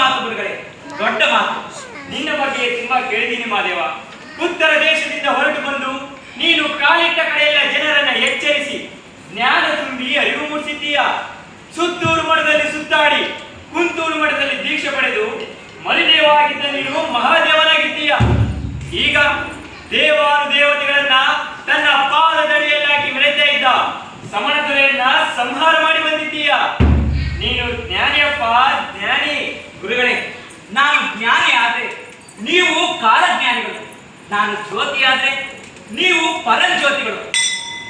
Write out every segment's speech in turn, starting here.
ಮಾತು ಗುರುಗಳೇ, ದೊಡ್ಡ ಮಾತು. ನಿನ್ನ ಬಗ್ಗೆ ತುಂಬಾ ಕೇಳಿದ್ದೀನಿ ಮಾದೇವ. ಉತ್ತರ ದೇಶದಿಂದ ಹೊರಟು ಬಂದು ನೀನು ಕಾಲಿಟ್ಟ ಕಡೆಯೆಲ್ಲ ಜನರನ್ನ ಎಚ್ಚರಿಸಿ ಜ್ಞಾನ ತುಂಬಿ ಅರಿವು ಮೂಡಿಸಿದ್ದೀಯ. ಸುತ್ತೂರು ಮಠದಲ್ಲಿ ಸುತ್ತಾಡಿ ಕುಂತೂರು ಮಠದಲ್ಲಿ ದೀಕ್ಷೆ ಪಡೆದು ಮಲಿದೇವಾಗಿದ್ದ ನೀನು ಮಹಾದೇವನಾಗಿದ್ದೀಯ. ಈಗ ದೇವಾನುದೇವತೆಗಳನ್ನ ತನ್ನ ಪಾದದಡಿಯಲ್ಲಿ ಹಾಕಿ ಮೆರೆತಾ ಇದ್ದ ಸಮಣದೊರೆಯನ್ನ ಸಂಹಾರ ಮಾಡಿ ಬಂದಿದ್ದೀಯ. ನೀನು ಜ್ಞಾನಿಯಪ್ಪ, ಜ್ಞಾನಿ. ಗುರುಗಳೇ, ನಾನು ಜ್ಞಾನಿ ಆದ್ರೆ ನೀವು ಕಾಲಜ್ಞಾನಿಗಳು, ನಾನು ಜ್ಯೋತಿ ಆದ್ರೆ ನೀವು ಪರಂಜ್ಯೋತಿಗಳು.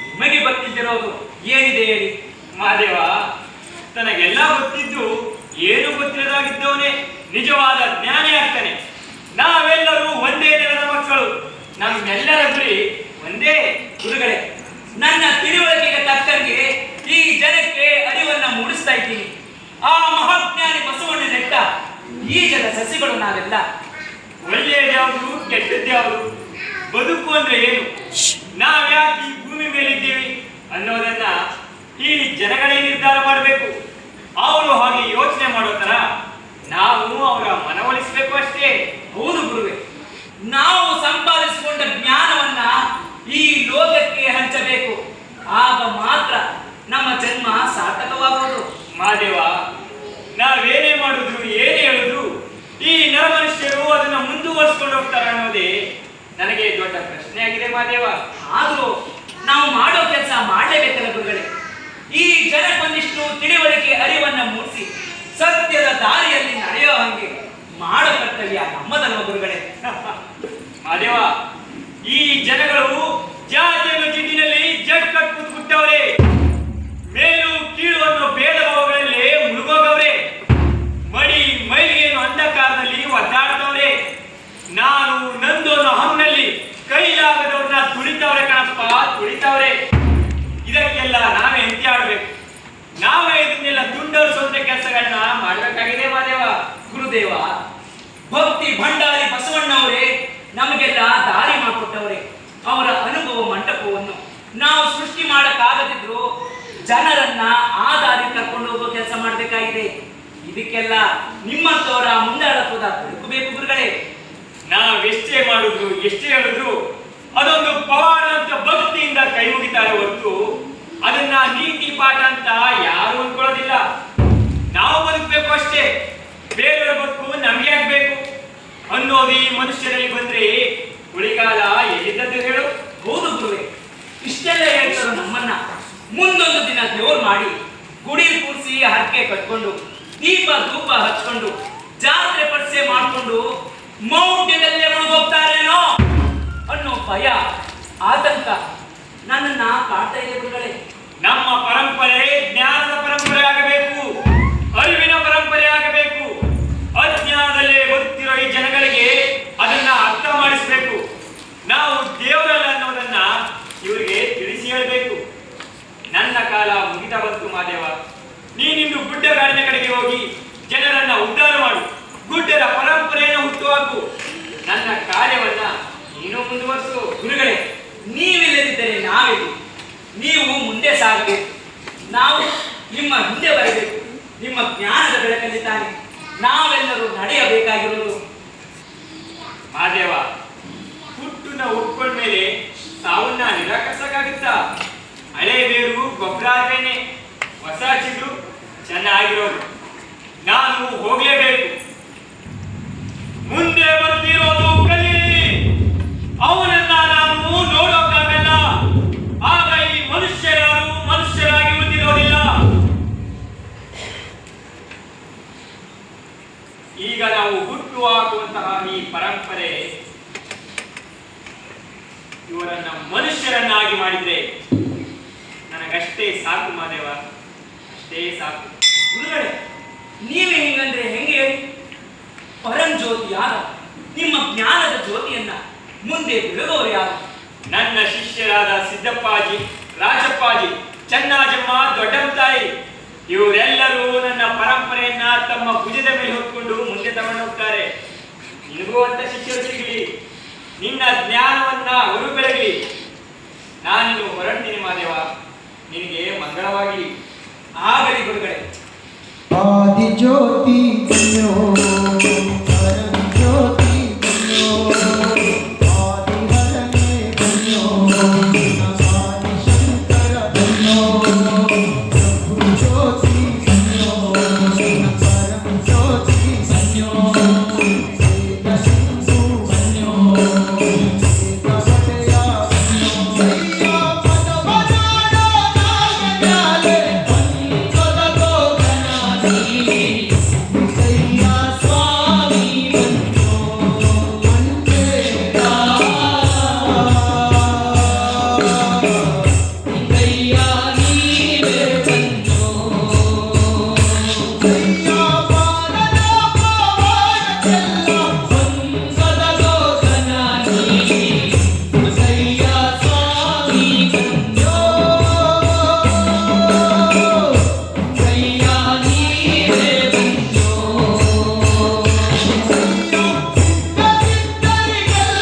ನಿಮಗೆ ಗೊತ್ತಿದ್ದಿರೋದು ಏನಿದೆ ಹೇಳಿ? ಮಹಾದೇವ, ತನಗೆಲ್ಲ ಗೊತ್ತಿದ್ದು ಏನು ಗೊತ್ತಿಲ್ಲದಾಗಿದ್ದವನೇ ನಿಜವಾದ ಜ್ಞಾನಿ ಆಗ್ತಾನೆ. ನಾವೆಲ್ಲರೂ ಒಂದೇ ನೆಲದ ಮಕ್ಕಳು, ನಮ್ಮೆಲ್ಲರ ಗುರಿ ಒಂದೇ. ಗುರುಗಳೇ, ನನ್ನ ತಿಳುವಳಿಕೆಗೆ ತಕ್ಕಂಗೆ ಈ ಜನಕ್ಕೆ ಅರಿವನ್ನ ಮೂಡಿಸ್ತಾ ಇದ್ದೀನಿ. ಆ ಮಹಾಜ್ಞಾನಿ ಬಸವಣ್ಣ ನೆಟ್ಟ ಬೀಜದ ಸಸಿಗಳು ನಾವೆಲ್ಲ. ಒಳ್ಳೆಯದ್ಯಾವುದು, ಕೆಟ್ಟದ್ಯಾವುದು, ಬದುಕು ಅಂದ್ರೆ ಏನು, ನಾವ್ಯಾಕೆ ಈ ಭೂಮಿ ಮೇಲಿದ್ದೀವಿ ಅನ್ನೋದನ್ನ ಈ ಜನಗಳೇ ನಿರ್ಧಾರ ಮಾಡಬೇಕು. ಅವರು ಹಾಗೆ ಯೋಚನೆ ಮಾಡೋ ತರ ನಾವು ಅವರ ಮನವೊಲಿಸಬೇಕು ಅಷ್ಟೇ. ಹೌದು ಗುರುವೆ, ನಾವು ಸಂಪಾದಿಸಿಕೊಂಡ ಜ್ಞಾನವನ್ನ ಈ ಲೋಕಕ್ಕೆ ಹಂಚಬೇಕು. ಆಗ ಮಾತ್ರ ನಮ್ಮ ಜನ್ಮ ಸಾರ್ಥಕವಾಗುವುದು. ಮಹಾದೇವ, ನಾವೇನೇ ಮಾಡಿದ್ರು ಏನೇ ಹೇಳಿದ್ರು ಈ ನರಮನುಷ್ಯರು ಅದನ್ನ ಮುಂದುವರಿಸಿಕೊಂಡು ಹೋಗ್ತಾರೆ ಅನ್ನೋದೇ ನನಗೆ ದೊಡ್ಡ ಪ್ರಶ್ನೆ ಆಗಿದೆ ಮಹಾದೇವ. ಆದ್ರೂ ನಾವು ಮಾಡೋ ಕೆಲಸ ಮಾಡಲೇಬೇಕಲ್ಲ ಗುರುಗಳೇ. ಈ ಜನಕ್ಕೊಂದಿಷ್ಟು ತಿಳಿವಳಿಕೆ ಅರಿವನ್ನ ಮೂಡಿಸಿ ಸತ್ಯದ ದಾರಿಯಲ್ಲಿ ನಡೆಯೋ ಹಂಗೆ ಮಾಡೋ ಕರ್ತವ್ಯ ನಮ್ಮದಲ್ವ ಗುರುಗಳೇ. ಮಹಾದೇವ, ಈ ಜನಗಳು ಜಾತಿಯನ್ನು ಜಿಡ್ಡಿನಲ್ಲಿ ಜಡ್ ಕಟ್ಟು ಬಿಟ್ಟವರೇ, ಮೇಲು ಕೀಳು ಅನ್ನೋ ಭೇದ ಭಾವಗಳಲ್ಲಿ ಮುಳುಗೋಗವ್ರೆ, ಮಡಿ ಮೈಲಿಗೆಯನ್ನು ಅಂಧಕಾರದಲ್ಲಿ ಒದ್ದಾಡ್ತವ್ರೆ, ನಾನು ನಂದು ಅನ್ನೋ ಹಮ್ನಲ್ಲಿ ಕೈಲಾಗದವ್ರನ್ನ ತುಳಿತವ್ರೆ ಕಣಪ್ಪ, ತುಳಿತವ್ರೆ. ಇದಕ್ಕೆಲ್ಲ ನಾವೇ ಹೆಂಡತಿ ಆಡ್ಬೇಕು. ನಾವೇ ಇದನ್ನೆಲ್ಲ ತುಂಡರಿಸುವಂತ ಕೆಲಸಗಳನ್ನ ಮಾಡ್ಬೇಕಾಗಿದೆ ಮಹಾದೇವ. ಗುರುದೇವ, ಭಕ್ತಿ ಭಂಡಾರಿ ಬಸವಣ್ಣವರೇ ನಮಗೆಲ್ಲ ದಾರಿ ಮಾಡಿಕೊಟ್ಟವರೇ. ಅವರ ಅನುಭವ ಮಂಟಪವನ್ನು ನಾವು ಸೃಷ್ಟಿ ಮಾಡಕ್ಕಾಗದಿದ್ರು ಜನರನ್ನ ಆ ದಾರಿ ಕರ್ಕೊಂಡು ಹೋಗೋ ಕೆಲಸ ಮಾಡಬೇಕಾಗಿದೆ. ಇದಕ್ಕೆಲ್ಲ ನಿಮ್ಮಂತವರ ಮುಂದಾಳತ್ವದ ಬೇಕು ಗುರುಗಳೇ. ನಾವೆಷ್ಟೇ ಮಾಡಿದ್ರು ಎಷ್ಟೇ ಹೇಳಿದ್ರು ಅದೊಂದು ಪವಾಡ ಅಂತ ಭಕ್ತಿಯಿಂದ ಕೈ ಮುಗಿತಾರೆ ಹೊರತು ಅದನ್ನ ನೀತಿ ಪಾಠ ಅಂತ ಯಾರು ಅನ್ಕೊಳ್ಳೋದಿಲ್ಲ. ನಾವು ಬದುಕಬೇಕು ಅಷ್ಟೇ, ಬೇರೆಯವ್ರ ಬದುಕು ನಮ್ಗೆ ಆಗ್ಬೇಕು ಅನ್ನೋದು ಈ ಮನುಷ್ಯರಲ್ಲಿ ಬಂದ್ರೆ ಉಳಿಗಾಲ ಎಲ್ಲಿದ್ದದ್ದು ಹೇಳು? ಹೌದು ಗುರುವೆ, ಇಷ್ಟೆಲ್ಲ ಹೇಳ್ತಾರೆ ನಮ್ಮನ್ನ. ಮುಂದೊಂದು ದಿನ ದೇವ್ರು ಮಾಡಿ ಗುಡಿ ಕೂರಿಸಿ ಹರಕೆ ಕಟ್ಕೊಂಡು ದೀಪ ಧೂಪ ಹಚ್ಕೊಂಡು ಜಾತ್ರೆ ಪಡಿಸೆ ಮಾಡ್ಕೊಂಡು ಮೌಢ್ಯದಲ್ಲೇ ಮುಳುಗೋಗ್ತಾರೇನೋ ಅನ್ನೋ ಭಯ ಆತಂಕ ನನ್ನನ್ನ ಕಾಡ್ತಾ ಇದೆ ಗುರುಗಳೇ. ನಮ್ಮ ಪರಂಪರೆ ಜ್ಞಾನದ ಪರಂಪರೆ ಆಗಬೇಕು, ಅರಿವಿನ ಪರಂಪರೆ ಆಗಬೇಕು. ಅಜ್ಞಾನದಲ್ಲೇ ಬದುಕ್ತಿರೋ ಈ ಜನಗಳಿಗೆ ಅದನ್ನ ಅರ್ಥ ಮಾಡಿಸ್ಬೇಕು. ನಾವು ದೇವರಲ್ಲ ಅನ್ನೋದನ್ನ ಇವರಿಗೆ ತಿಳಿಸಿ ಹೇಳಬೇಕು. ನನ್ನ ಕಾಲ ಮುಗಿತಾ ಬಂತು ಮಹಾದೇವ. ನೀನಿಂದು ಗುಡ್ಡಗಾಡಿನ ಕಡೆಗೆ ಹೋಗಿ ಜನರನ್ನ ಉದ್ಧಾರ ಮಾಡು, ಗುಡ್ಡರ ಪರಂಪರೆಯನ್ನು ಹುಟ್ಟುಹಾಕು. ನನ್ನ ಕಾರ್ಯವನ್ನ ನೀನು ಮುಂದುವರಿಸು. ಗುರುಗಳೇ, ನೀವಿಲ್ಲದಿದ್ದರೆ ನಾವಿಲ್ಲ. ನೀವು ಮುಂದೆ ಸಾಗಬೇಕು, ನಾವು ನಿಮ್ಮ ಹಿಂದೆ ಬರಬೇಕು. ನಿಮ್ಮ ಜ್ಞಾನದ ಬೆಳಕಲ್ಲಿ ತಾನೆ ನಾವೆಲ್ಲರೂ ನಡೆಯಬೇಕಾಗಿರುವುದು. ಮಹಾದೇವ, ಹುಟ್ಟುನ ಉಟ್ಕೊಂಡ್ಮೇಲೆ ಸಾವನ್ನ ನಿರಾಕರಿಸಕ್ಕಾಗುತ್ತಾ? ಹಳೆ ಬೇರು ಗೊಬ್ಬರ ಆದ್ರೇನೆ ಹೊಸ ಚಿಗುರು ಚೆನ್ನಾಗಿರೋದು. ನಾನು ಹೋಗ್ಲೇಬೇಕು. ಮುಂದೆ ಬರ್ತಿರೋದು ಕಲಿ, ಅವನನ್ನ ನಾನು ನೋಡೋಕ್ಕಾಗಲ್ಲ. ಆಗ ಈ ಮನುಷ್ಯರು ಮನುಷ್ಯರಾಗಿ ಉಳಿದಿರೋದಿಲ್ಲ. ಈಗ ನಾವು ಹುಟ್ಟು ಹಾಕುವಂತಹ ಈ ಪರಂಪರೆ ಇವರನ್ನ ಮನುಷ್ಯರನ್ನಾಗಿ ಮಾಡಿದ್ರೆ ನನಗಷ್ಟೇ ಸಾಕು ಮಹಾದೇವ, ಅಷ್ಟೇ ಸಾಕು. ಗುರುಗಳೇ, ನೀವೇ ಹಿಂಗಂದ್ರೆ ಹೆಂಗೆ ಹೇಳಿ? ಪರಂಜ್ಯೋತಿ ಯಾರು? ನಿಮ್ಮ ಜ್ಞಾನದ ಜ್ಯೋತಿಯನ್ನ ಮುಂದೆ ಬೆಳಗೋರು ಯಾರು? ನನ್ನ ಶಿಷ್ಯರಾದ ಸಿದ್ದಪ್ಪಾಜಿ, ರಾಜಪ್ಪಾಜಿ, ಚನ್ನಾಜಮ್ಮ, ದೊಡ್ಡಮತಾಯಿ ಇವರೆಲ್ಲರೂ ನನ್ನ ಪರಂಪರೆಯನ್ನ ತಮ್ಮ ಭುಜದ ಮೇಲೆ ಹೊತ್ಕೊಂಡು ಮುಂದೆ ತಗೊಂಡು ಹೋಗ್ತಾರೆ. ನಿನಗೂ ಅಂತ ಶಿಷ್ಯರು ಸಿಗಲಿ, ನಿನ್ನ ಜ್ಞಾನವನ್ನ ಅವರು ಬೆಳಗಲಿ. ನಾನು ಹೊರಡ್ತೀನಿ ಮಹಾದೇವ, ನಿನಗೆ ಮಂಗಳವಾಗಲಿ. ಆಗಲಿ ಗುರುಗಳೇ. ಆದಿಜ್ಯೋತಿ ನೀನು